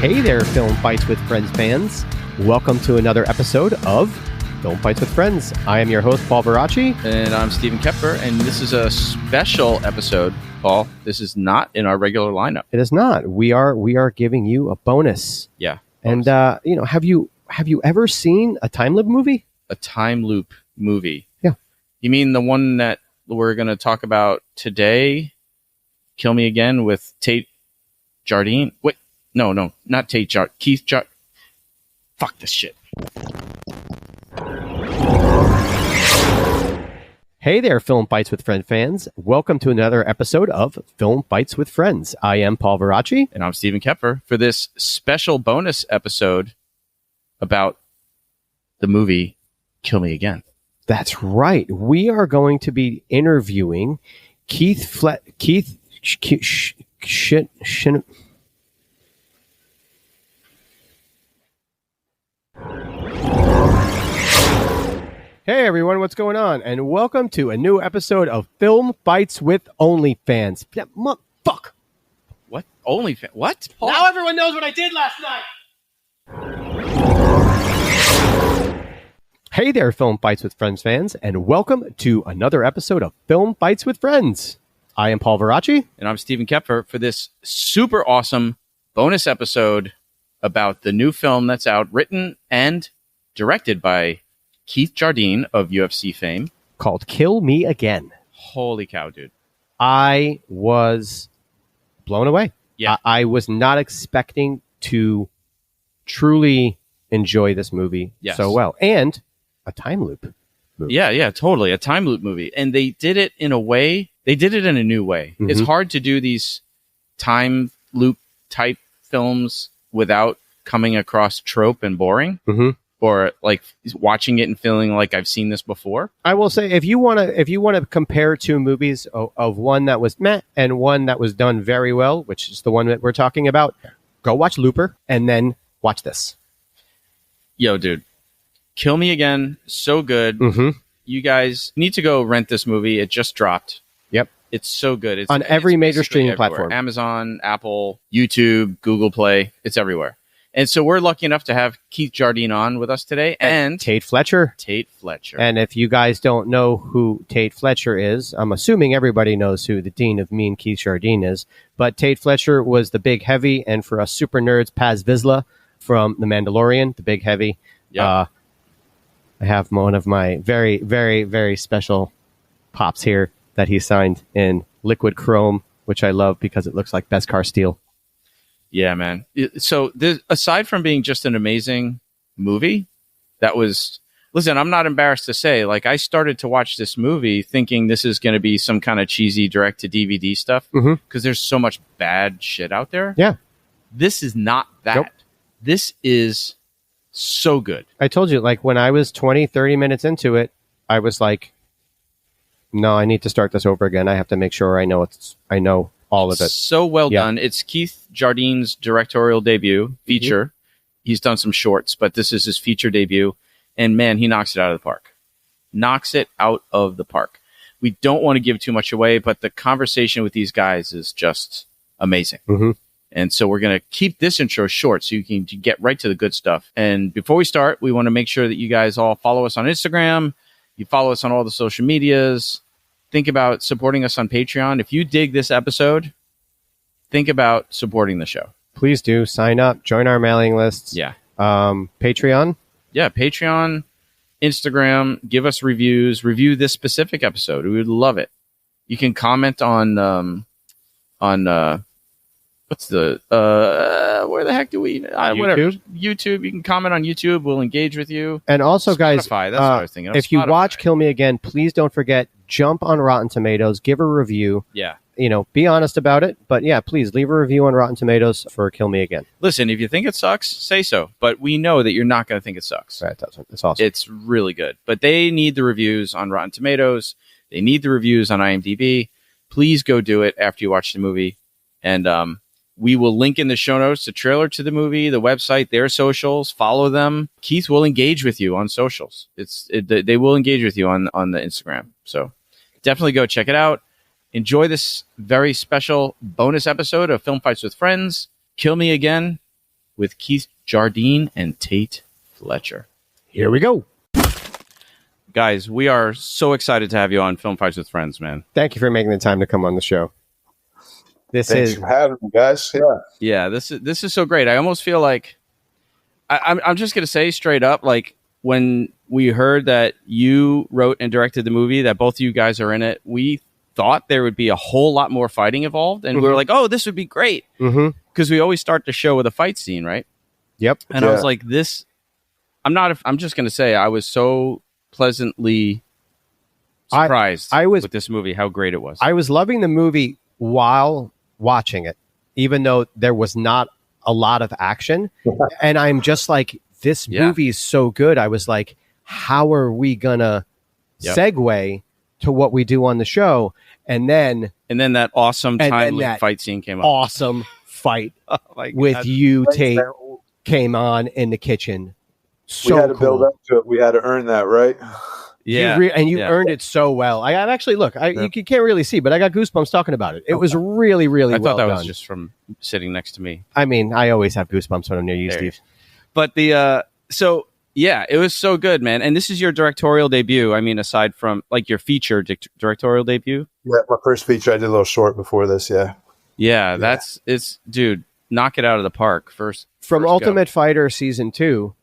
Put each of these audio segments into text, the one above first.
Hey there, Film Fights with Friends fans. Welcome to another episode of Film Fights with Friends. I am your host, Paul Varacchi. And I'm Stephen Koepfer, and this is a special episode, Paul. This is not in our regular lineup. It is not. We are giving you a bonus. Yeah. And have you ever seen a time loop movie? A time loop movie. Yeah. You mean the one that we're going to talk about today? Kill Me Again with Tate Jardine? Wait. No, not Tate Jardine. Keith Jardine. Fuck this shit. Hey there, Film Fights with Friends fans. Welcome to another episode of Film Fights with Friends. I am Paul Varacchi. And I'm Stephen Koepfer for this special bonus episode about the movie Kill Me Again. That's right. We are going to be interviewing Hey everyone, what's going on? And welcome to a new episode of Film Fights with OnlyFans. Yeah, fuck. What? OnlyFans? What? Paul? Now everyone knows what I did last night. Hey there, Film Fights with Friends fans, and welcome to another episode of Film Fights with Friends. I am Paul Varacchi. And I'm Stephen Koepfer for this super awesome bonus episode about the new film that's out, written and directed by Keith Jardine of UFC fame, called Kill Me Again. Holy cow, dude. I was blown away. Yeah. I was not expecting to truly enjoy this movie so well. And a time loop movie. Yeah, totally. A time loop movie. And they did it in a way, they did it in a new way. Mm-hmm. It's hard to do these time loop type films without coming across trope and boring. Mm-hmm. Or like watching it and feeling like I've seen this before. I will say, if you want to compare two movies of one that was meh and one that was done very well, which is the one that we're talking about, go watch Looper and then watch this. Yo, dude, Kill Me Again, so good. Mm-hmm. You guys need to go rent this movie. It just dropped. Yep, it's so good. It's on every major streaming platform: Amazon, Apple, YouTube, Google Play. It's everywhere. And so we're lucky enough to have Keith Jardine on with us today. And Tate Fletcher. And if you guys don't know who Tate Fletcher is, I'm assuming everybody knows who the Dean of Me and Keith Jardine is. But Tate Fletcher was the big heavy, and for us super nerds, Paz Vizsla from The Mandalorian, the big heavy. Yep. I have one of my very, very, very special pops here that he signed in liquid chrome, which I love because it looks like Beskar steel. Yeah, man. So aside from being just an amazing movie, listen, I'm not embarrassed to say, like, I started to watch this movie thinking this is going to be some kind of cheesy direct to DVD stuff because there's so much bad shit out there. Yeah. This is not that. Nope. This is so good. I told you, like, when I was 20, 30 minutes into it, I was like, no, I need to start this over again. I have to make sure I know all of it. So well done. It's Keith Jardine's directorial debut feature. Mm-hmm. He's done some shorts, but this is his feature debut. And man, he knocks it out of the park. We don't want to give too much away, but the conversation with these guys is just amazing. Mm-hmm. And so we're going to keep this intro short so you can get right to the good stuff. And before we start, we want to make sure that you guys all follow us on Instagram. You follow us on all the social medias. Think about supporting us on Patreon. If you dig this episode, think about supporting the show. Please do. Sign up. Join our mailing lists. Yeah. Patreon. Yeah, Patreon, Instagram. Give us reviews. Review this specific episode. We would love it. You can comment on what's the where the heck do we whatever YouTube. You can comment on YouTube. We'll engage with you. And also, Spotify, guys, that's what I was thinking of. If you watch Kill Me Again, please don't forget, jump on Rotten Tomatoes, give a review. Yeah. Be honest about it. But yeah, please leave a review on Rotten Tomatoes for Kill Me Again. Listen, if you think it sucks, say so. But we know that you're not going to think it sucks. Right, it's awesome. It's really good. But they need the reviews on Rotten Tomatoes. They need the reviews on IMDb. Please go do it after you watch the movie. And we will link in the show notes the trailer to the movie, the website, their socials. Follow them. Keith will engage with you on socials. They will engage with you on the Instagram. So definitely go check it out. Enjoy this very special bonus episode of Film Fights with Friends. Kill Me Again with Keith Jardine and Tate Fletcher. Here we go. Guys, we are so excited to have you on Film Fights with Friends, man. Thank you for making the time to come on the show. Thanks for having me, guys. Yeah, this is so great. I almost feel like I'm just gonna say straight up, like when we heard that you wrote and directed the movie, that both of you guys are in it, we thought there would be a whole lot more fighting involved, and we were like, "Oh, this would be great," because we always start the show with a fight scene, right? Yep. And I was like, "This." I'm just gonna say, I was so pleasantly surprised with this movie, how great it was. I was loving the movie while watching it, even though there was not a lot of action. And I'm just like, this movie is so good. I was like, how are we gonna segue to what we do on the show? And then that awesome time fight scene came up. Awesome fight with you, Tate, came on in the kitchen. So we had to build up to it. We had to earn that, right? Yeah, you earned it so well. I actually you can't really see, but I got goosebumps talking about it. It was really, really. I thought that was just from sitting next to me. I mean, I always have goosebumps when I'm near you, Steve. But it was so good, man. And this is your directorial debut. I mean, aside from like your feature directorial debut. Yeah, my first feature. I did a little short before this. Yeah. Dude, knock it out of the park. From Ultimate Fighter Season 2.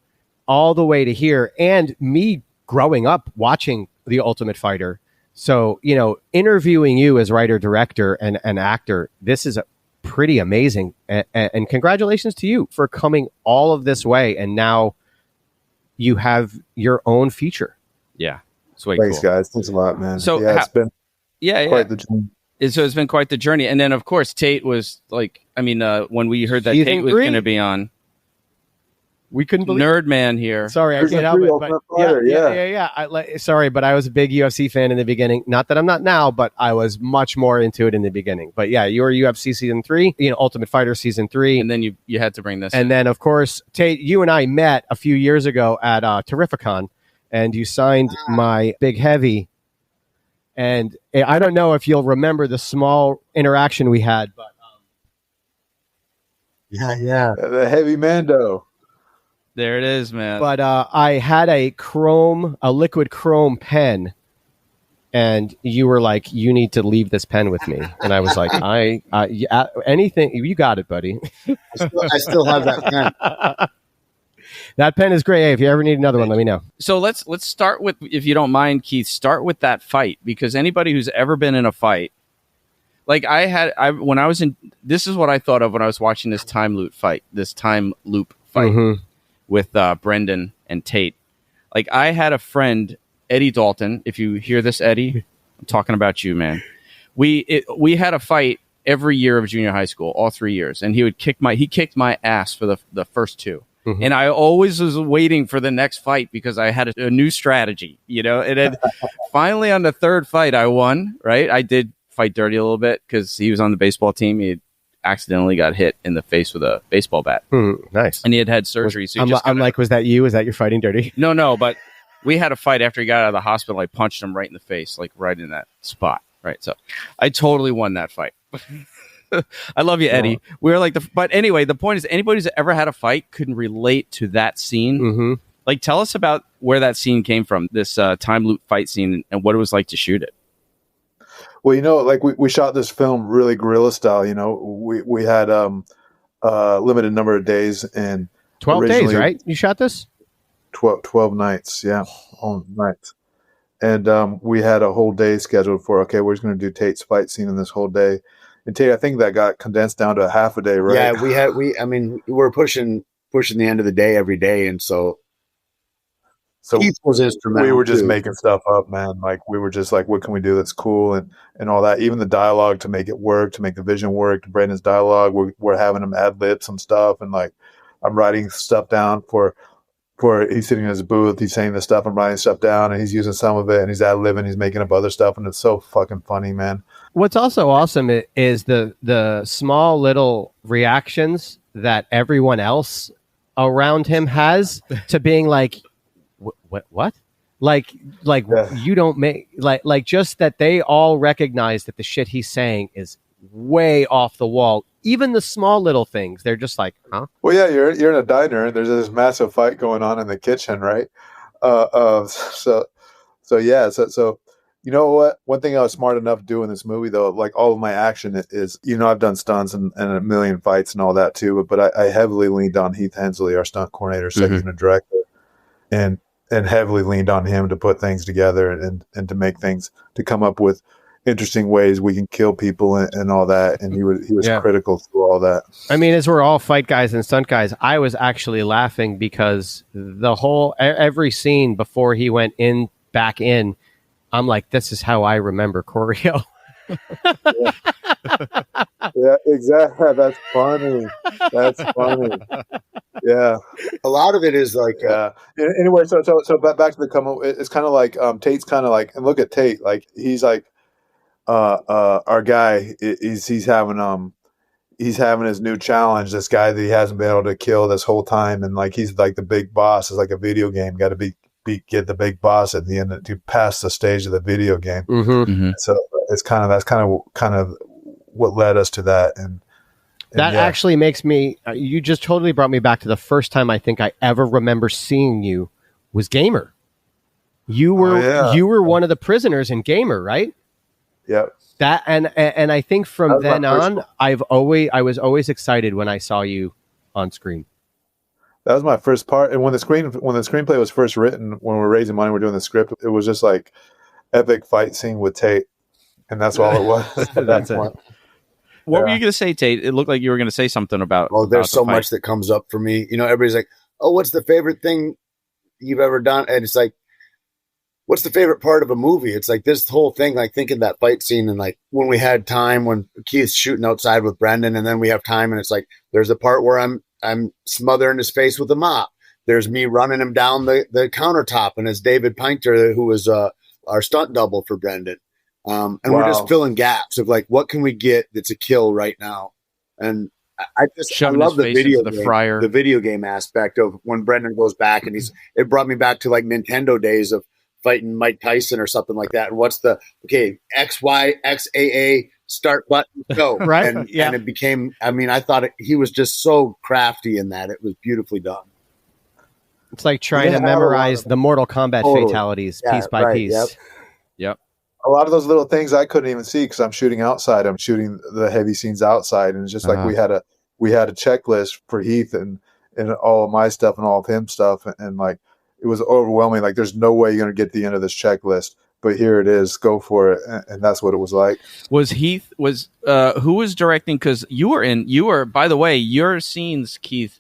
All the way to here, and me growing up watching The Ultimate Fighter. So, interviewing you as writer, director, and actor, this is pretty amazing. And congratulations to you for coming all of this way. And now you have your own feature. Yeah. Thanks, guys. Thanks a lot, man. So it's been quite the journey. So it's been quite the journey. And then, of course, Tate was like, when we heard that Tate was going to be on, we couldn't believe Nerd Man here. Sorry, I can't help it. But sorry, but I was a big UFC fan in the beginning. Not that I'm not now, but I was much more into it in the beginning. But yeah, you were UFC Season 3, Ultimate Fighter Season 3. And then you had to bring this And then, of course, Tate, you and I met a few years ago at Terrificon, and you signed my Big Heavy. And I don't know if you'll remember the small interaction we had, but... The Heavy Mando. There it is, man. But I had a liquid chrome pen, and you were like, "You need to leave this pen with me." And I was like, anything, you got it, buddy." I still have that pen. That pen is great. Hey, if you ever need another one, let me know. So let's start with, if you don't mind, Keith, start with that fight, because anybody who's ever been in a fight, like when I was in, this is what I thought of when I was watching this time loop fight. With Brendan and Tate. Like, I had a friend, Eddie Dalton. If you hear this, Eddie, I'm talking about you, man. We had a fight every year of junior high school, all 3 years, and he kicked my ass for the first two. And I always was waiting for the next fight because I had a new strategy, And then finally on the third fight, I won. Right, I did fight dirty a little bit because he was on the baseball team. He accidentally got hit in the face with a baseball bat. Nice. And he had surgery. I'm like, was that you? Was that your fighting dirty? No, but we had a fight after he got out of the hospital. I punched him right in the face, like right in that spot. Right. So I totally won that fight. I love you, Eddie. We were like but anyway, the point is, anybody who's ever had a fight couldn't relate to that scene. Like, tell us about where that scene came from, this time loop fight scene, and what it was like to shoot it. Well, like we shot this film really guerrilla style. We had a limited number of days, and 12 days, right? You shot this 12 nights, all nights, and we had a whole day scheduled for. Okay, we're just going to do Tate's fight scene in this whole day, and Tate, I think that got condensed down to a half a day, right? Yeah, we were pushing the end of the day every day, and so Keith was instrumental. We were just making stuff up, man. Like, we were just like, what can we do that's cool, and all that. Even the dialogue, to make it work, to make the vision work, Brandon's dialogue, we're having him ad lib some stuff, and like, I'm writing stuff down for he's sitting in his booth, he's saying this stuff, I'm writing stuff down, and he's using some of it, and he's ad libbing, he's making up other stuff, and it's so fucking funny, man. What's also awesome is the small little reactions that everyone else around him has to being like, what? Like you don't make like just that they all recognize that the shit he's saying is way off the wall. Even the small little things, they're just like, huh? Well, yeah, you're in a diner and there's this massive fight going on in the kitchen, right? So you know what? One thing I was smart enough to do in this movie, though, like all of my action is, I've done stunts and a million fights and all that too, but I heavily leaned on Heath Hensley, our stunt coordinator, second unit director, and heavily leaned on him to put things together and to make things, to come up with interesting ways we can kill people and all that. And he was critical through all that. I mean, as we're all fight guys and stunt guys, I was actually laughing because every scene before he went back in, I'm like, this is how I remember choreo. Yeah, exactly. That's funny. Yeah. A lot of it is like, anyway, so back to the come up, it's kind of like, Tate's kind of like, and look at Tate, like he's like, our guy he's having his new challenge, this guy that he hasn't been able to kill this whole time, and like he's like the big boss. It's like a video game, got to get the big boss at the end to pass the stage of the video game. So it's that's kind of what led us to that, and that actually makes me, you just totally brought me back to the first time I think I ever remember seeing you was Gamer. You were one of the prisoners in Gamer, right? Yeah. That and I think from then on, I was always excited when I saw you on screen. That was my first part. And when the screenplay was first written, when we were raising money, we're doing the script, it was just like epic fight scene with Tate, and that's all it was. That's it. What were you going to say, Tate? It looked like you were going to say something about. Well, there's so much that comes up for me. Everybody's like, "Oh, what's the favorite thing you've ever done?" And it's like, what's the favorite part of a movie? It's like this whole thing, like thinking that fight scene, and like when we had time, when Keith's shooting outside with Brendan, and then we have time, and it's like there's a part where I'm smothering his face with a mop. There's me running him down the countertop, and it's David Pinter, who was our stunt double for Brendan. And we're just filling gaps of like, what can we get that's a kill right now? And I love the video game aspect of when Brendan goes back, and it brought me back to like Nintendo days of fighting Mike Tyson or something like that. And what's the X, Y, X, A, start button, go. Right. And it became, I thought he was just so crafty in that. It was beautifully done. It's like trying to memorize the Mortal Kombat fatalities piece by piece. Yep. A lot of those little things I couldn't even see because I'm shooting outside. I'm shooting the heavy scenes outside, and it's just like we had a checklist for Heath and all of my stuff and all of him stuff, and like it was overwhelming. Like there's no way you're going to get to the end of this checklist, but here it is. Go for it, and that's what it was like. Was Heath who was directing? Because you were by the way, your scenes, Keith,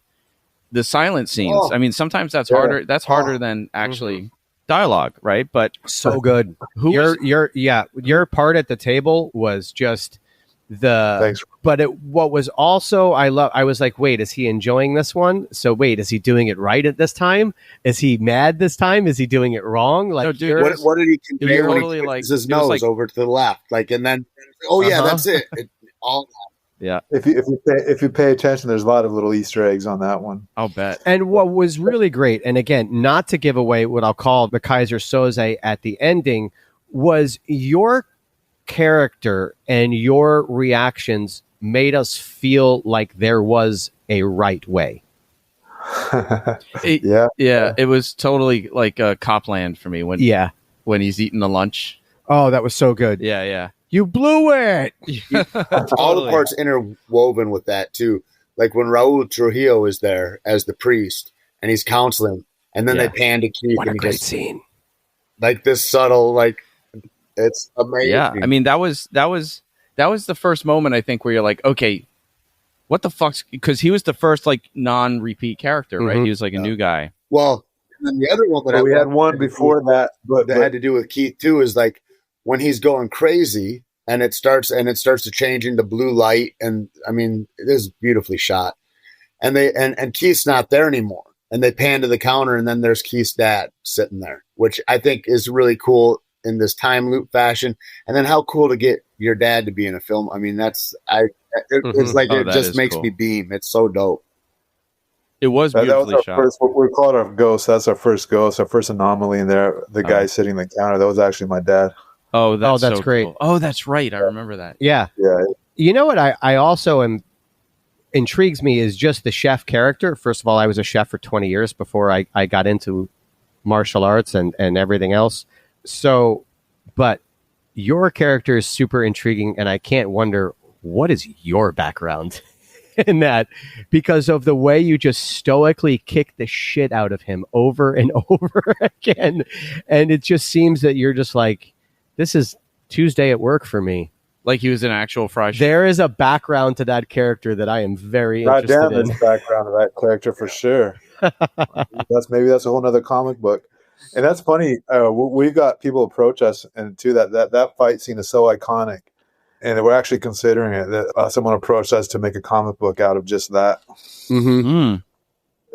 the silent scenes. Oh. Sometimes that's harder. That's harder than actually. Dialogue, right? But so good. Your part at the table was just Thanks. But what was also I was like, wait, is he enjoying this one? So wait, is he doing it right at this time? Is he mad this time? Is he doing it wrong? Like, no, dude, what did he convey when he twists his nose over to the left? Like, and then that's it. All. Yeah. If you pay attention, there's a lot of little Easter eggs on that one. I'll bet. And what was really great, and again, not to give away what I'll call the Kaiser Soze at the ending, was your character and your reactions made us feel like there was a right way. It was totally like Copland for me when he's eating the lunch. Oh, that was so good. Yeah. You blew it. All the parts interwoven with that too. Like when Raul Trujillo is there as the priest and he's counseling, and then they pan to Keith. What a great scene! Like this subtle, like it's amazing. Yeah, that was the first moment I think where you're like, okay, what the fuck's, because he was the first like non-repeat character, right? He was like a new guy. Well, and then the other one that we had one before that, but had to do with Keith too is like when he's going crazy and it starts to change into blue light, and it is beautifully shot. And and Keith's not there anymore, and they pan to the counter, and then there's Keith's dad sitting there, which I think is really cool in this time loop fashion. And then how cool to get your dad to be in a film. It's like it just makes me beam. It's so dope. It was beautifully that was shot. First, we call it our ghost. That's our first ghost, our first anomaly in there. The guy sitting on the counter, that was actually my dad. Oh, that's so great. Cool. Oh, that's right. I remember that. Yeah. You know what I also am intrigues me is just the chef character. First of all, I was a chef for 20 years before I got into martial arts and everything else. So, but your character is super intriguing, and I can't wonder what is your background in that, because of the way you just stoically kick the shit out of him over and over again. And it just seems that you're just like, this is Tuesday at work for me. Like he was an actual fry chef. There is a background to that character that I am very interested in. There's background of that character for sure. That's a whole nother comic book. And that's funny. We got people approach us, and too that fight scene is so iconic, and we're actually considering it. That someone approached us to make a comic book out of just that. Mm-hmm.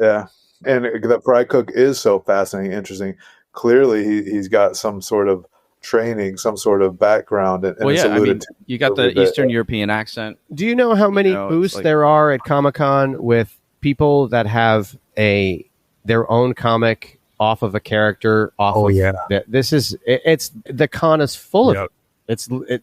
Yeah, and that fry cook is so fascinating, interesting. Clearly, he's got some sort of training, some sort of background. And well, yeah, I mean, you got the Eastern European accent. Do you know how many booths there are at Comic-Con with people that have their own comic off of a character? This is it's the con is full of it.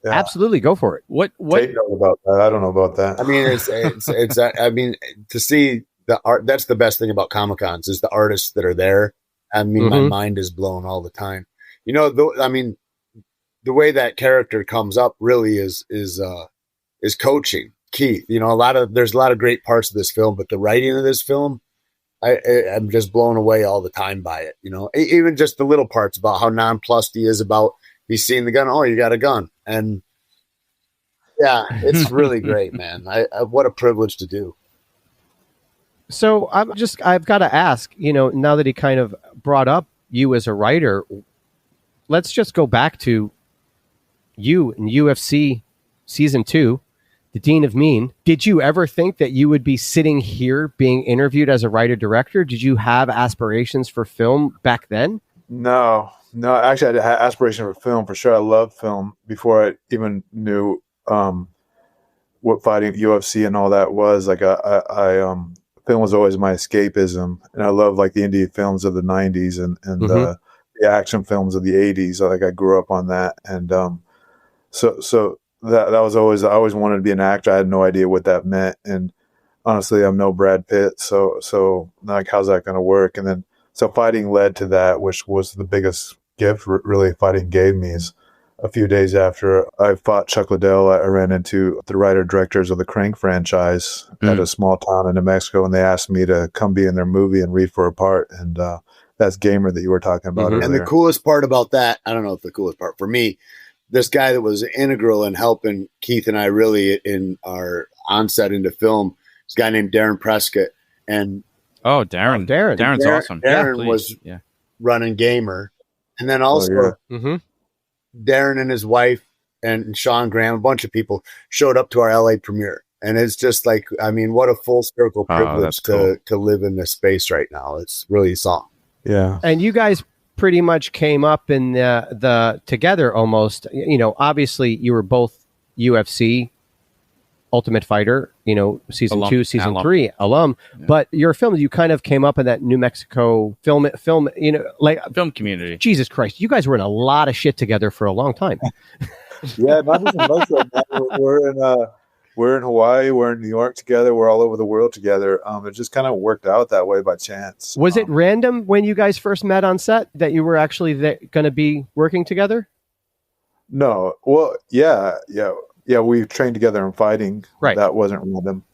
Absolutely, go for it. What Tate knows about that? I don't know about that. I mean, it's I mean, to see the art, that's the best thing about Comic-Cons is the artists that are there. I mean, my mind is blown all the time. You know, the way that character comes up really is coaching. Keith, you know, there's a lot of great parts of this film, but the writing of this film, I'm just blown away all the time by it. You know, even just the little parts about how nonplussed he is about he's seeing the gun. Oh, you got a gun, and yeah, it's really great, man. What a privilege to do. So I've got to ask, you know, now that he kind of brought up you as a writer, let's just go back to you in UFC season 2, the Dean of Mean. Did you ever think that you would be sitting here being interviewed as a writer-director? Did you have aspirations for film back then? No. Actually, I had aspiration for film for sure. I loved film before I even knew what fighting UFC and all that was. Like film was always my escapism, and I love like the indie films of the '90s and the action films of the '80s. Like I grew up on that, and so that was always, I always wanted to be an actor. I had no idea what that meant, and honestly, I'm no Brad Pitt, so like how's that going to work? And then so fighting led to that, which was the biggest gift really fighting gave me. Is a few days after I fought Chuck Liddell, I ran into the writer-directors of the Crank franchise at a small town in New Mexico, and they asked me to come be in their movie and read for a part. And that's Gamer that you were talking about earlier. And the coolest part about that, I don't know if the coolest part, for me, this guy that was integral in helping Keith and I really in our onset into film, this guy named Darren Prescott. And Darren's awesome. Darren was running Gamer. And then also Darren and his wife and Sean Graham, a bunch of people showed up to our LA premiere. And it's just like, I mean, what a full circle privilege to live in this space right now. It's really something. Yeah. And you guys pretty much came up in the together almost. You know, obviously you were both UFC Ultimate Fighter, you know, season 2, season 3 alum, but your films, you kind of came up in that New Mexico film, you know, like film community. Jesus Christ, you guys were in a lot of shit together for a long time. Yeah, not just in Mexico. We're in Hawaii, we're in New York together, we're all over the world together. It just kind of worked out that way by chance. Was it random when you guys first met on set that you were actually going to be working together? No. Well, yeah, we trained together in fighting. Right. That wasn't random.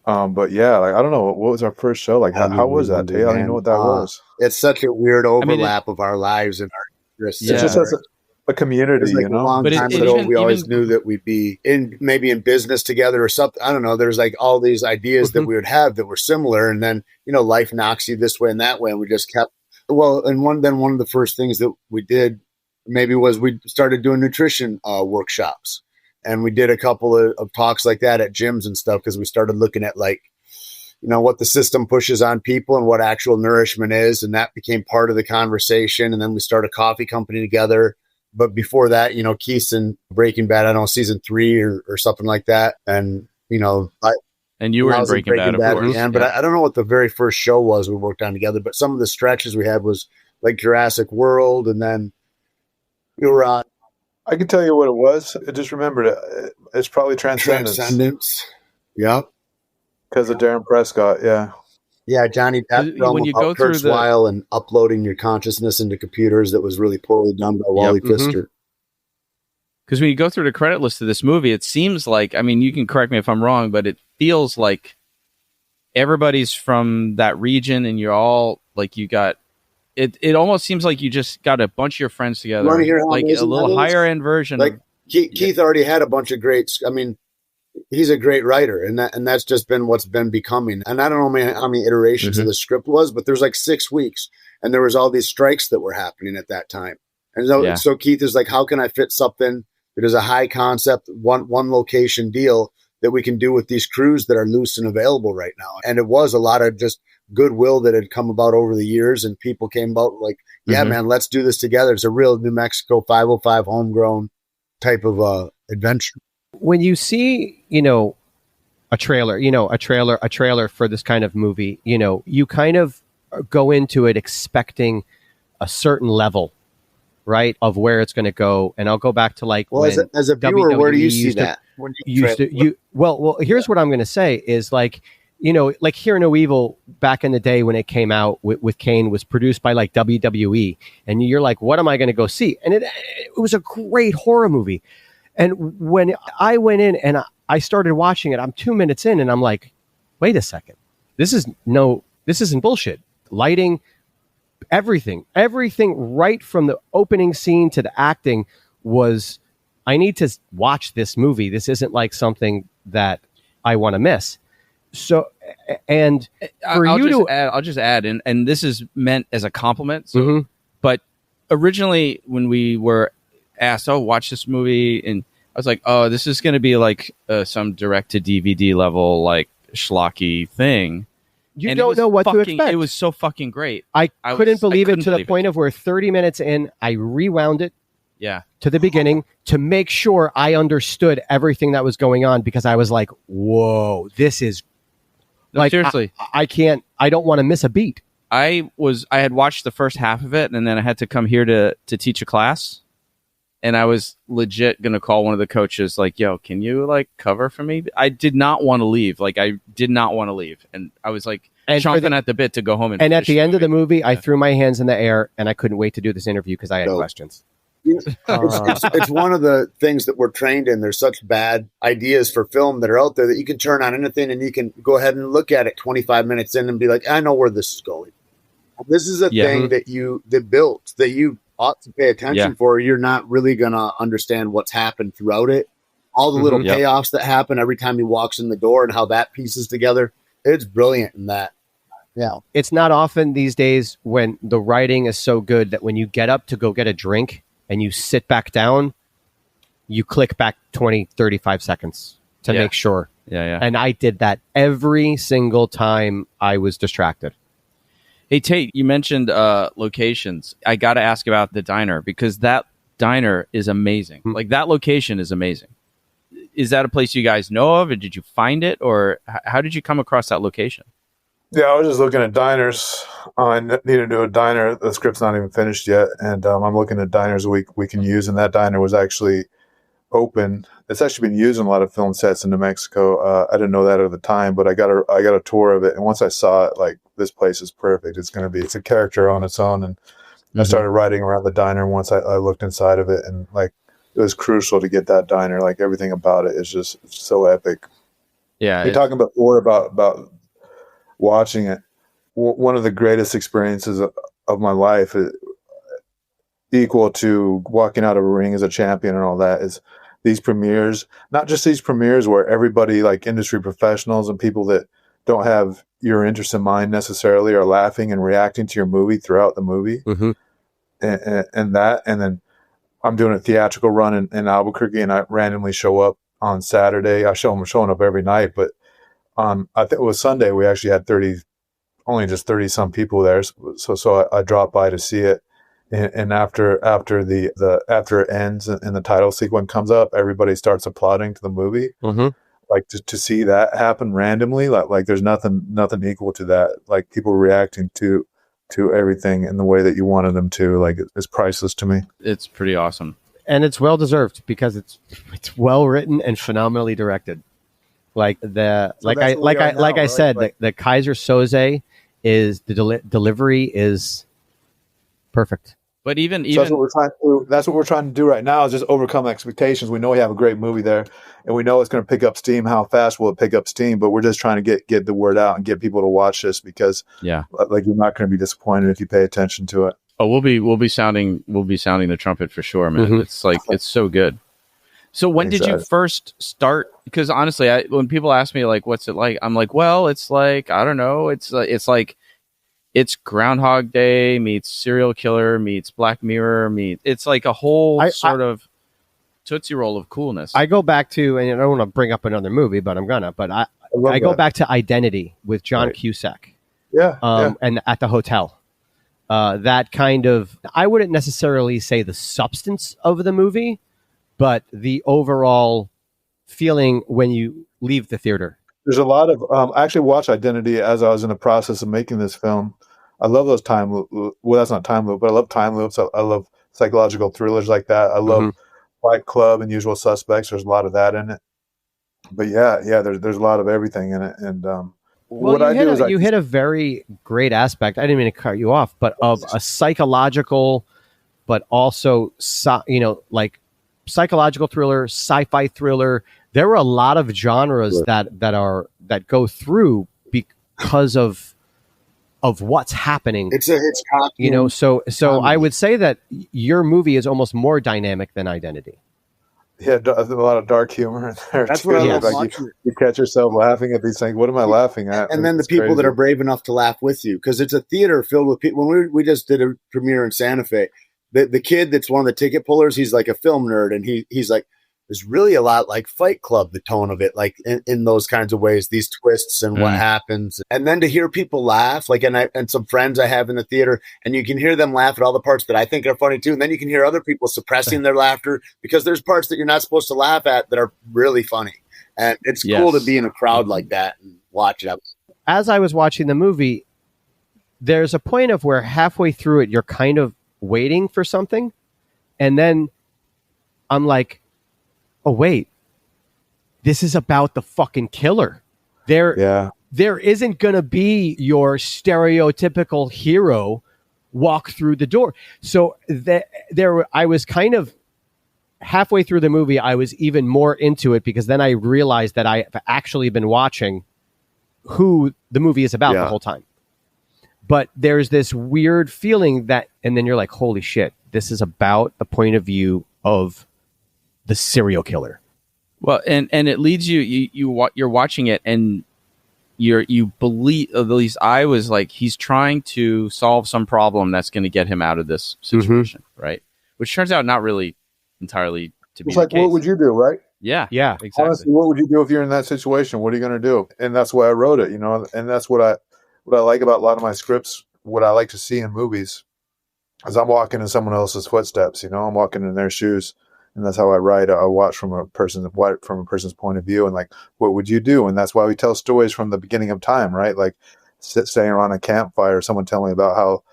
But yeah, like I don't know, what was our first show? Like how was that? I don't even know what that was. It's such a weird overlap of our lives and our interests. It's just as a community, like you know. A long time ago, we always knew that we'd be maybe in business together or something. I don't know. There's like all these ideas that we would have that were similar, and then life knocks you this way and that way, and we just kept. Well, and one of the first things that we did maybe was we started doing nutrition workshops. And we did a couple of talks like that at gyms and stuff because we started looking at what the system pushes on people and what actual nourishment is. And that became part of the conversation. And then we started a coffee company together. But before that, Keith's in Breaking Bad, I don't know, season 3 or something like that. And, and you were in Breaking Bad, of course. But I don't know what the very first show was we worked on together. But some of the stretches we had was like Jurassic World. And then we were on I can tell you what it was. I just remembered it. It's probably Transcendence. Yep. Because of Darren Prescott, yeah. Yeah, Johnny Depp film when you about go through Kurzweil and uploading your consciousness into computers that was really poorly done by Wally Pfister. Because when you go through the credit list of this movie, it seems like, I mean, you can correct me if I'm wrong, but it feels like everybody's from that region and you're all like, you got, it almost seems like you just got a bunch of your friends together. Want to hear how like a little higher end version. Like Keith already had a bunch of greats. I mean, he's a great writer, and that's just been what's been becoming. And I don't know how many iterations of the script was, but there's like 6 weeks, and there was all these strikes that were happening at that time. And so Keith is like, how can I fit something that is a high concept, one location deal that we can do with these crews that are loose and available right now? And it was a lot of just goodwill that had come about over the years, and people came about like, yeah, man, let's do this together. It's a real New Mexico 505 homegrown type of adventure. When you see, a trailer for this kind of movie, you kind of go into it expecting a certain level, right, of where it's going to go. And I'll go back to like, well, as a viewer, WWE, where do you see that? Well, here's what I'm going to say is like, like Hear No Evil back in the day when it came out with Kane was produced by like WWE. And you're like, what am I going to go see? And it was a great horror movie. And when I went in and I started watching it, I'm 2 minutes in and I'm like, wait a second. This isn't bullshit. Lighting, everything right from the opening scene to the acting was, I need to watch this movie. This isn't like something that I want to miss. So, and for I'll just add, and this is meant as a compliment. So, but originally when we were asked, watch this movie, and I was like, this is going to be like some direct to DVD level, like schlocky thing. You don't know what to expect. It was so fucking great. I couldn't believe it to the point of where 30 minutes in, I rewound it to the beginning to make sure I understood everything that was going on, because I was like, whoa, this is like, seriously, I don't want to miss a beat. I had watched the first half of it, and then I had to come here to teach a class. And I was legit going to call one of the coaches like, yo, can you like cover for me? I did not want to leave. Like, I did not want to leave. And I was like chomping at the bit to go home. And at the end of the movie, I threw my hands in the air and I couldn't wait to do this interview because I had questions. It's one of the things that we're trained in. There's such bad ideas for film that are out there that you can turn on anything and you can go ahead and look at it 25 minutes in and be like, I know where this is going. This is a thing that you ought to pay attention for. You're not really going to understand what's happened throughout it. All the little payoffs that happen every time he walks in the door and how that pieces together. It's brilliant in that. Yeah. It's not often these days when the writing is so good that when you get up to go get a drink and you sit back down, you click back 20, 35 seconds to make sure. Yeah. And I did that every single time I was distracted. Hey, Tate, you mentioned locations. I got to ask about the diner, because that diner is amazing. Like, that location is amazing. Is that a place you guys know of, or did you find it, or how did you come across that location? Yeah, I was just looking at diners. I need to do a diner. The script's not even finished yet, and I'm looking at diners we can use, and that diner was actually open. It's actually been used in a lot of film sets in New Mexico. I didn't know that at the time, but I got a tour of it, and once I saw it, like, this place is perfect. It's a character on its own, and I started writing around the diner. Once I looked inside of it, and like, it was crucial to get that diner. Like, everything about it is just so epic. Yeah, you're talking before about watching it. One of the greatest experiences of my life, equal to walking out of a ring as a champion and all that, is these premieres. Not just these premieres where everybody, like industry professionals and people that don't have your interest in mind necessarily, are laughing and reacting to your movie throughout the movie. And then I'm doing a theatrical run in Albuquerque, and I randomly show up on Saturday. I'm showing up every night, but I think it was Sunday. We actually had 30 some people there. So I dropped by to see it. And after it ends and the title sequence comes up, everybody starts applauding to the movie. Like, to see that happen randomly, like there's nothing equal to that. Like, people reacting to everything in the way that you wanted them to, like, it's priceless to me. It's pretty awesome. And it's well deserved because it's well written and phenomenally directed. Like the So that's where we are now, I right? said, Like- the Kaiser Soze is the delivery is perfect. But even So that's what we're trying to do right now, is just overcome expectations. We know we have a great movie there, and we know it's going to pick up steam. How fast will it pick up steam? But we're just trying to get the word out and get people to watch this, because like, you're not going to be disappointed if you pay attention to it. Oh, we'll be sounding the trumpet for sure, man. Mhm. It's like, it's so good. So when did you first start? Because honestly, when people ask me like, what's it like? I'm like, well, it's like, I don't know. It's like, it's Groundhog Day meets Serial Killer meets Black Mirror it's like a whole sort of Tootsie Roll of coolness. I go back to, and I don't want to bring up another movie, but I'm gonna. But I go back to Identity with John Cusack. Yeah, and at the hotel. That kind of, I wouldn't necessarily say the substance of the movie, but the overall feeling when you leave the theater. There's a lot of I actually watched Identity as I was in the process of making this film. I love those time loop. Well, that's not time loop, but I love time loops. I love psychological thrillers like that. I love Fight Club and Usual Suspects. There's a lot of that in it. But yeah, there's a lot of everything in it. And what I do is you hit a very great aspect. I didn't mean to cut you off, but of a psychological, but also like psychological thriller, sci-fi thriller. There are a lot of genres that go through because of what's happening. It's a Hitchcock, So I would say that your movie is almost more dynamic than Identity. Yeah, a lot of dark humor in there. That's too. what I love Like watching. you catch yourself laughing at these things. What am I laughing at? And then the It's people crazy. that are brave enough to laugh with you, because it's a theater filled with people. When we just did a premiere in Santa Fe, the kid that's one of the ticket pullers, he's like a film nerd, and he's like, there's really a lot like Fight Club, the tone of it, like in those kinds of ways, these twists and what happens. And then to hear people laugh, like, and some friends I have in the theater, and you can hear them laugh at all the parts that I think are funny too. And then you can hear other people suppressing their laughter because there's parts that you're not supposed to laugh at that are really funny. And it's cool to be in a crowd like that and watch it. As I was watching the movie, there's a point of where halfway through it, you're kind of waiting for something. And then I'm like, oh, wait, this is about the fucking killer. There isn't going to be your stereotypical hero walk through the door. So I was kind of halfway through the movie, I was even more into it because then I realized that I've actually been watching who the movie is about the whole time. But there's this weird feeling that, and then you're like, holy shit, this is about the point of view of the serial killer. Well, and it leads you're watching it and you believe, at least I was like, he's trying to solve some problem that's going to get him out of this situation, right? Which turns out not really entirely to be It's like, the case. what would you do, right? Yeah, exactly. Honestly, what would you do if you're in that situation? What are you going to do? And that's why I wrote it, and that's what I like about a lot of my scripts. What I like to see in movies is I'm walking in someone else's footsteps. I'm walking in their shoes. And that's how I write. I watch from a person's point of view, and like, what would you do? And that's why we tell stories from the beginning of time, right? Like staying around a campfire, someone telling about how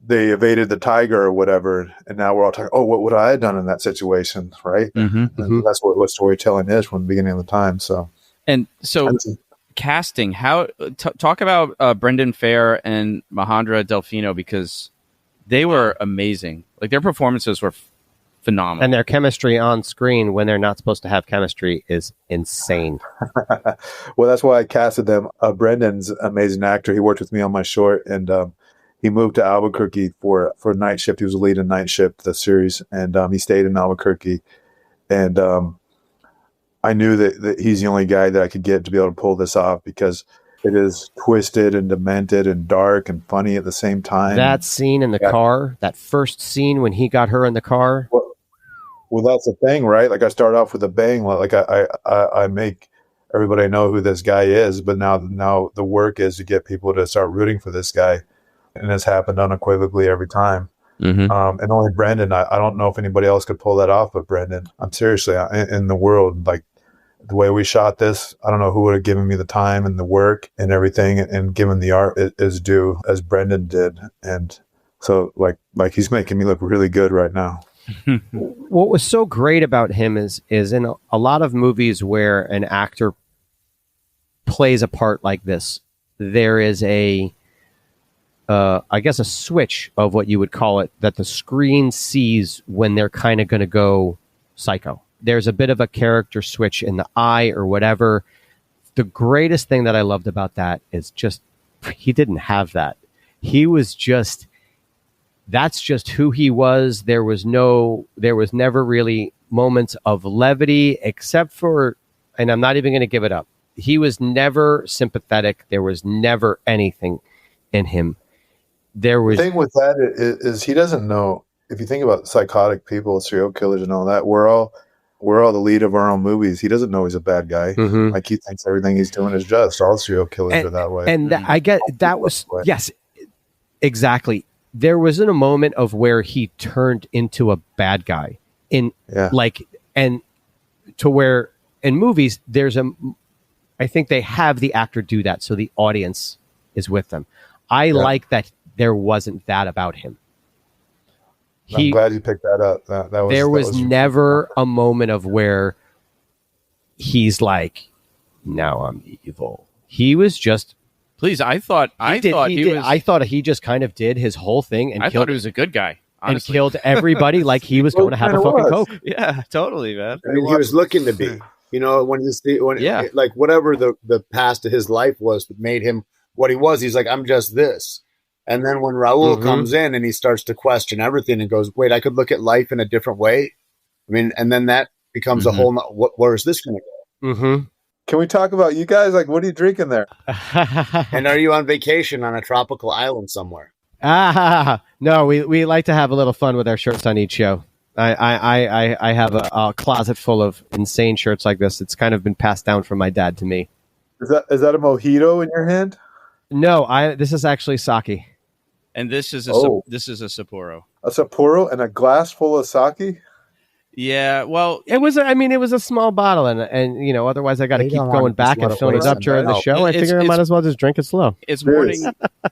they evaded the tiger or whatever, and now we're all talking, oh, what would I have done in that situation, right? And that's what storytelling is from the beginning of the time. So casting, talk about Brendan Fair and Mahendra Delfino, because they were amazing. Like their performances were phenomenal. And their chemistry on screen when they're not supposed to have chemistry is insane. Well, that's why I casted them. Brendan's an amazing actor. He worked with me on my short, and he moved to Albuquerque for Night Shift. He was a lead in Night Shift, the series, and he stayed in Albuquerque. And I knew that he's the only guy that I could get to be able to pull this off, because it is twisted and demented and dark and funny at the same time. That scene in the car, that first scene when he got her in the car. Well, that's the thing, right? Like I start off with a bang. Like I make everybody know who this guy is, but now the work is to get people to start rooting for this guy, and it's happened unequivocally every time. And only Brendan. I don't know if anybody else could pull that off, but Brendan. I'm seriously in the world, like the way we shot this, I don't know who would have given me the time and the work and everything, and given the art is due as Brendan did. And so like he's making me look really good right now. what was so great about him is in a lot of movies where an actor plays a part like this, there is I guess a switch of what you would call it that the screen sees when they're kind of going to go psycho. There's a bit of a character switch in the eye or whatever. The greatest thing that I loved about that is just he didn't have that. He was just, that's just who he was. There was never really moments of levity except for, and I'm not even going to give it up, he was never sympathetic. There was never anything in him. The thing with that is he doesn't know. If you think about psychotic people, serial killers, and all that, we're all the lead of our own movies. He doesn't know he's a bad guy. Mm-hmm. Like he thinks everything he's doing is just. All serial killers are that way. And I get that was yes, exactly. There wasn't a moment of where he turned into a bad guy and to where in movies I think they have the actor do that so the audience is with them. I like that. There wasn't that about him. I'm glad you picked that up. There was never a moment of where he's like, "Now I'm evil." He was just. Please, I thought he just kind of did his whole thing and thought he was a good guy, honestly. And killed everybody like he was going to have a fucking coke. Yeah, totally, man. I mean, he was looking to be. You know, when you see like whatever the past of his life was that made him what he was, he's like, I'm just this. And then when Raul comes in and he starts to question everything and goes, wait, I could look at life in a different way. I mean, and then that becomes a whole, where is this going to go? Mm-hmm. Can we talk about you guys? Like, what are you drinking there? And are you on vacation on a tropical island somewhere? No, we like to have a little fun with our shirts on each show. I have a closet full of insane shirts like this. It's kind of been passed down from my dad to me. Is that a mojito in your hand? No, this is actually sake. And this is a Sapporo. A Sapporo and a glass full of sake? Yeah, well, it was a small bottle, and you know, otherwise I got to keep going back and filling it up during the show. I figure I might as well just drink it slow. It's morning.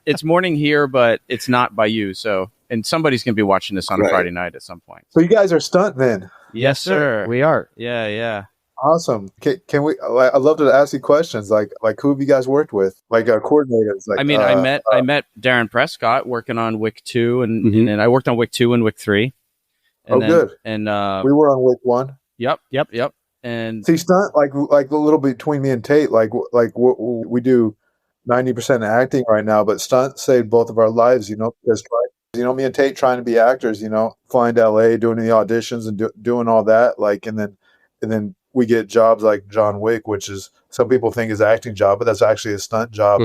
It's morning here, but it's not by you. So, and somebody's going to be watching this on a Friday night at some point. So you guys are stuntmen. Yes, sir. We are. Yeah. Awesome. Can we? I'd love to ask you questions. Like who have you guys worked with? Like coordinators. Like, I mean, I met Darren Prescott working on Wick 2, and I worked on Wick 2 and Wick 3. And good. And we were on Wick 1. Yep. And see, stunt like a little bit between me and Tate. Like we do 90% acting right now, but stunt saved both of our lives. You know, because me and Tate trying to be actors. You know, flying to LA, doing the auditions and doing all that. Like, and then we get jobs like John Wick, which is some people think is an acting job, but that's actually a stunt job.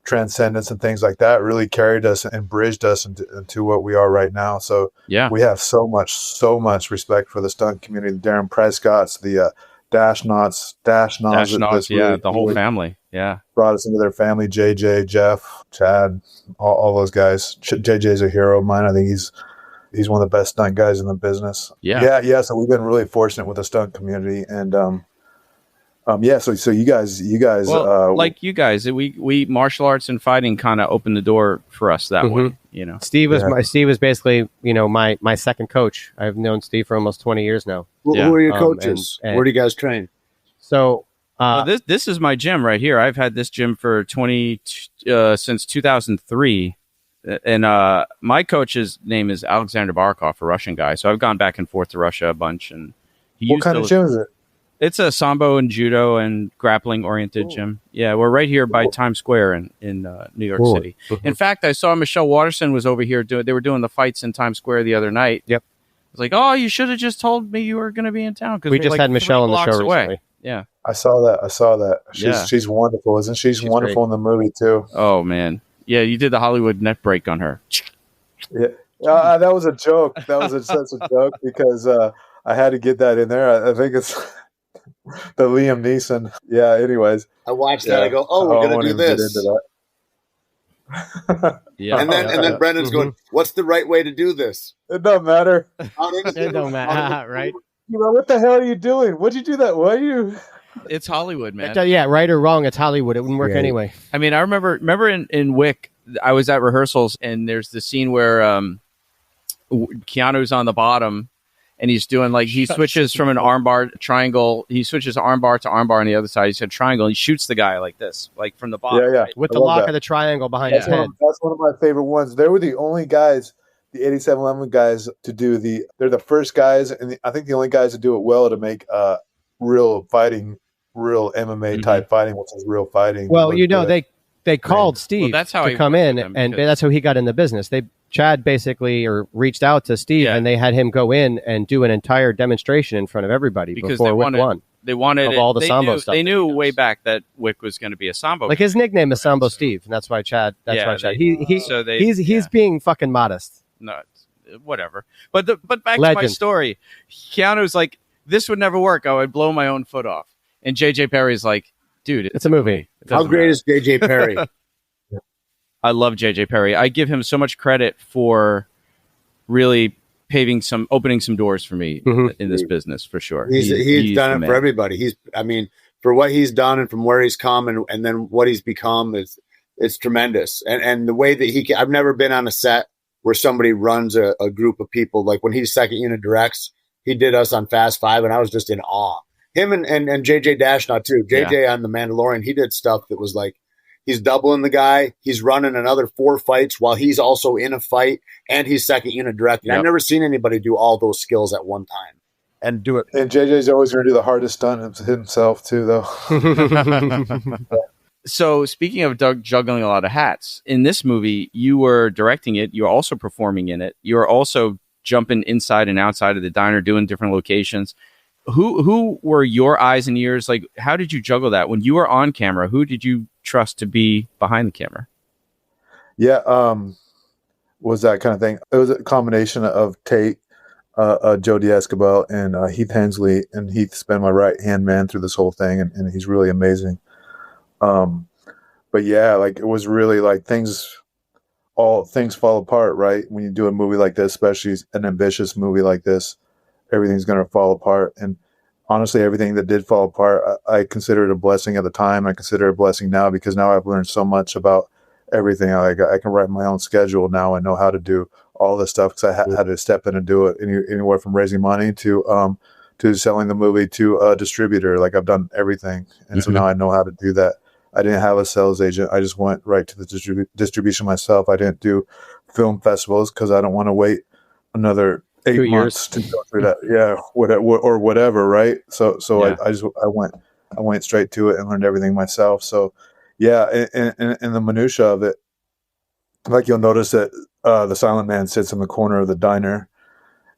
Transcendence and things like that really carried us and bridged us into what we are right now. So we have so much respect for the stunt community. The Darren Prescott's, the Dash Knots, the whole family. Yeah. Brought us into their family. JJ, Jeff, Chad, all those guys. JJ's a hero of mine. I think he's one of the best stunt guys in the business. Yeah. So we've been really fortunate with the stunt community, and So you guys, well, like you guys, we martial arts and fighting kind of opened the door for us that way. You know, Steve was basically my second coach. I've known Steve for almost 20 years now. Who are your coaches? And where do you guys train? So this is my gym right here. I've had this gym for since 2003. And my coach's name is Alexander Barakov, a Russian guy. So I've gone back and forth to Russia a bunch. And what kind of gym is it? It's a sambo and judo and grappling oriented gym. Yeah, we're right here by Times Square in New York City. In fact, I saw Michelle Watterson was over here they were doing the fights in Times Square the other night. Yep. I was like, oh, you should have just told me you were going to be in town, because we just had Michelle on the show recently. Yeah, I saw that. She's wonderful, isn't she? She's wonderful great in the movie too. Oh man, yeah, you did the Hollywood net break on her. Yeah, that was a joke. That was such a joke because I had to get that in there. I think it's the Liam Neeson. Yeah. Anyways, I watched that. I go, we're gonna do this. Yeah. And then Brendan's going, what's the right way to do this? It don't matter. It don't matter, right? What the hell are you doing? What'd you do that? Why are you? It's Hollywood, man. Yeah, right or wrong, it's Hollywood. It wouldn't work anyway. I mean, I remember in Wick, I was at rehearsals, and there's the scene where Keanu's on the bottom, and he's doing like he switches from an armbar triangle. He switches armbar to armbar on the other side. He said triangle. And he shoots the guy like this, like from the bottom. Yeah, right? with I the love lock that. of the triangle behind That's his head. that's one of my favorite ones. They were the only guys, the 8711 guys, to do they're the first guys, and I think the only guys to do it well, to make real fighting, real MMA type fighting, which is real fighting. Well, they called Steve that's how to I come worked in, with them, and because- that's how he got in the business. Chad basically reached out to Steve, and they had him go in and do an entire demonstration in front of everybody because before Wick won. They wanted of all the they Sambo knew, stuff They that knew he way does. back that Wick was going to be a Sambo. Like his nickname is Sambo So- Steve, and that's why Chad. they- He's being fucking modest. No, whatever. But back to my Legend. story. Keanu's like, this would never work. I would blow my own foot off. And JJ Perry's like, dude, It's a movie. It How doesn't great matter. is JJ Perry? I love JJ Perry. I give him so much credit for really opening some doors for me in this business, for sure. He's done the it man. for everybody. For what he's done and from where he's come and then what he's become it's tremendous. And the way that I've never been on a set where somebody runs a group of people. Like when he's second unit directs, he did us on Fast Five, and I was just in awe. Him and JJ Dashnaw too. JJ on The Mandalorian, he did stuff that was like, he's doubling the guy. He's running another 4 fights while he's also in a fight, and he's second unit directing. Yep. I've never seen anybody do all those skills at one time and do it. And JJ's always going to do the hardest stunt himself too, though. So speaking of juggling a lot of hats, in this movie, you were directing it. You were also performing in it. You were also jumping inside and outside of the diner, doing different locations. Who were your eyes and ears? Like, how did you juggle that when you were on camera? Who did you trust to be behind the camera? Yeah, was that kind of thing. It was a combination of Tate, Jody Escobar, and Heath Hensley. And Heath's been my right hand man through this whole thing, and he's really amazing. But yeah, like it was really like things fall apart, right? When you do a movie like this, especially an ambitious movie like this, everything's going to fall apart. And honestly, everything that did fall apart, I consider it a blessing at the time. I consider it a blessing now, because now I've learned so much about everything. I can write my own schedule now. I know how to do all this stuff, because I had to step in and do it anywhere from raising money to selling the movie to a distributor. Like I've done everything. And so now I know how to do that. I didn't have a sales agent. I just went right to the distribution myself. I didn't do film festivals because I don't want to wait another 8 2 months to go through that. Yeah, whatever, right? So Yeah. I went straight to it and learned everything myself. So yeah, in the minutia of it, like you'll notice that the silent man sits in the corner of the diner,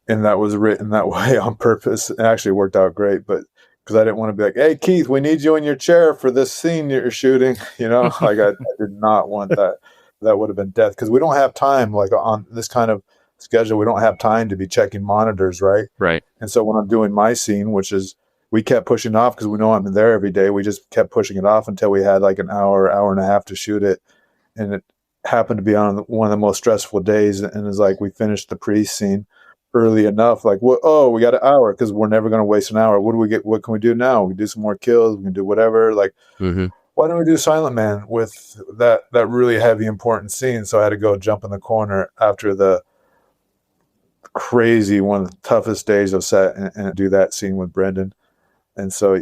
and that was written that way on purpose. It actually worked out great, but because I didn't want to be like, "Hey Keith, we need you in your chair for this scene you're shooting," like I did not want that. That would have been death, because we don't have time. Like on this kind of schedule, we don't have time to be checking monitors, right? Right. And so when I'm doing my scene, which is, we kept pushing off because we know I'm there every day. We just kept pushing it off until we had like an hour and a half to shoot it. And it happened to be on one of the most stressful days. And it's like, we finished the priest scene early enough. Like, we got an hour, because we're never going to waste an hour. What can we do now? We can do some more kills. We can do whatever. Like, why don't we do Silent Man with that really heavy, important scene? So I had to go jump in the corner after the crazy, one of the toughest days of set, and do that scene with Brendan. And so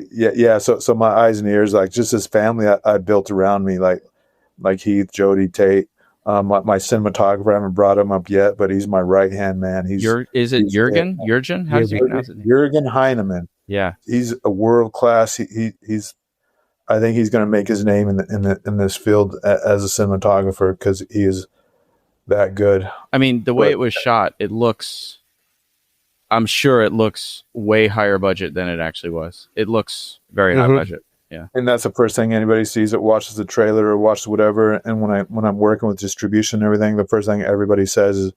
so my eyes and ears, like just this family I built around me, like Heath, Jody, Tate, my cinematographer. I haven't brought him up yet, but he's my right hand man. Is it Jürgen? Jürgen? How does you pronounce it? Jürgen Heinemann. Yeah, he's a world class. He's I think he's going to make his name in this field as a cinematographer, because he is that good. I mean, the way it was shot, I'm sure it looks way higher budget than it actually was. It looks very high budget. Yeah. And that's the first thing anybody sees that watches the trailer or watches whatever. And when I'm working with distribution and everything, the first thing everybody says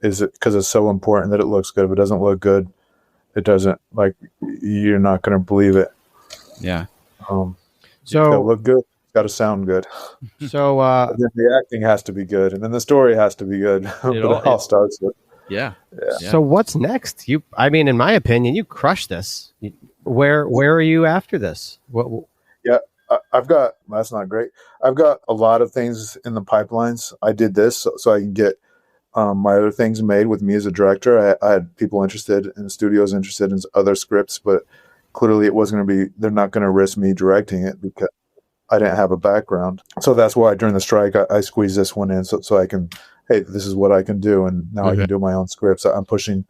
is it, because it's so important that it looks good. If it doesn't look good, it doesn't, like, you're not going to believe it. Yeah. So it's got to look good. It's got to sound good. So then the acting has to be good, and then the story has to be good. But it all starts with. Yeah. So what's next? I mean, in my opinion, you crushed this. Where are you after this? Yeah, that's not great. I've got a lot of things in the pipelines. I did this so I can get my other things made with me as a director. I had people interested in studios interested in other scripts, but clearly it wasn't going to be, they're not going to risk me directing it because I didn't have a background. So that's why during the strike, I squeezed this one in so I can, hey, this is what I can do. And now I can do my own scripts. I'm pushing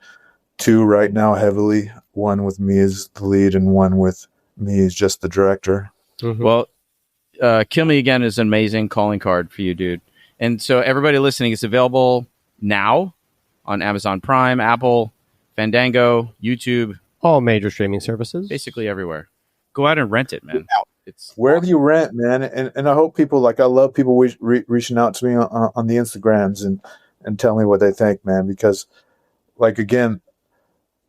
2 right now heavily, one with me as the lead and one with me as just the director. Mm-hmm. Well, Kill Me Again is an amazing calling card for you, dude. And so everybody listening, it's available now on Amazon Prime, Apple, Fandango, YouTube. All major streaming services. Basically everywhere. Go out and rent it, man. It's wherever you rent, man. And I hope people, like, I love people reaching out to me on the Instagrams and tell me what they think, man. Because, like, again,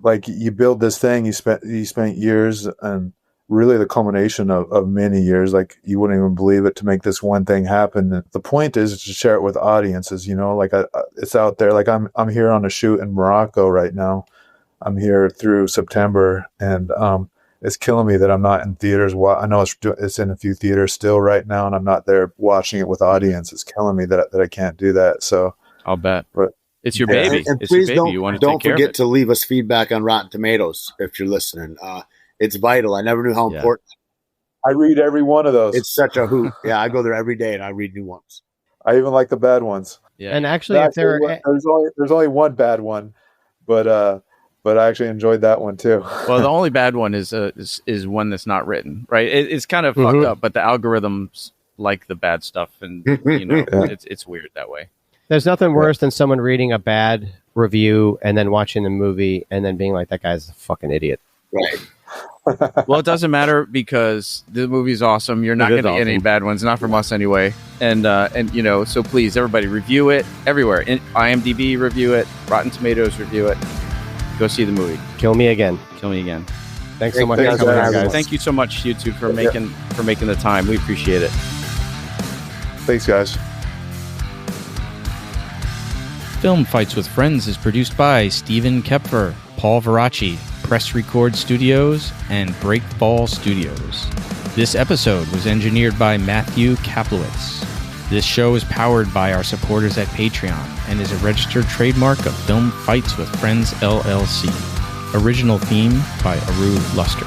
like, you build this thing, you spent years, and really the culmination of many years. Like, you wouldn't even believe it, to make this one thing happen. And the point is to share it with audiences, you know, like, it's out there. Like, I'm here on a shoot in Morocco right now. I'm here through September, and it's killing me that I'm not in theaters. I know it's in a few theaters still right now, and I'm not there watching it with audience. It's killing me that I can't do that. So I'll bet. But it's your baby. And it's please your baby. You want to don't take care of forget it. to leave us feedback on Rotten Tomatoes if you're listening. It's vital. I never knew how important. I read every one of those. It's such a hoot. Yeah, I go there every day and I read new ones. I even like the bad ones. Yeah. And actually, if there there's only one bad one, but I actually enjoyed that one too. Well, the only bad one is one that's not written, right? It's kind of fucked up, but the algorithms like the bad stuff, and you know, it's weird that way. There's nothing worse than someone reading a bad review and then watching the movie and then being like, "That guy's a fucking idiot." Right. Well, it doesn't matter because the movie's awesome. You're not going to get any bad ones, not from us anyway. And you know, so please, everybody, review it everywhere. In IMDb, review it. Rotten Tomatoes, review it. Go see the movie. Kill Me Again. Kill Me Again. Thanks so much for coming out, guys. Thank you so much, you two, for making the time. We appreciate it. Thanks, guys. Film Fights with Friends is produced by Stephen Koepfer, Paul Varacchi, Press Record Studios, and Breakfall Studios. This episode was engineered by Matthew Kaplowitz. This show is powered by our supporters at Patreon and is a registered trademark of Film Fights with Friends, LLC. Original theme by Ahrue Luster.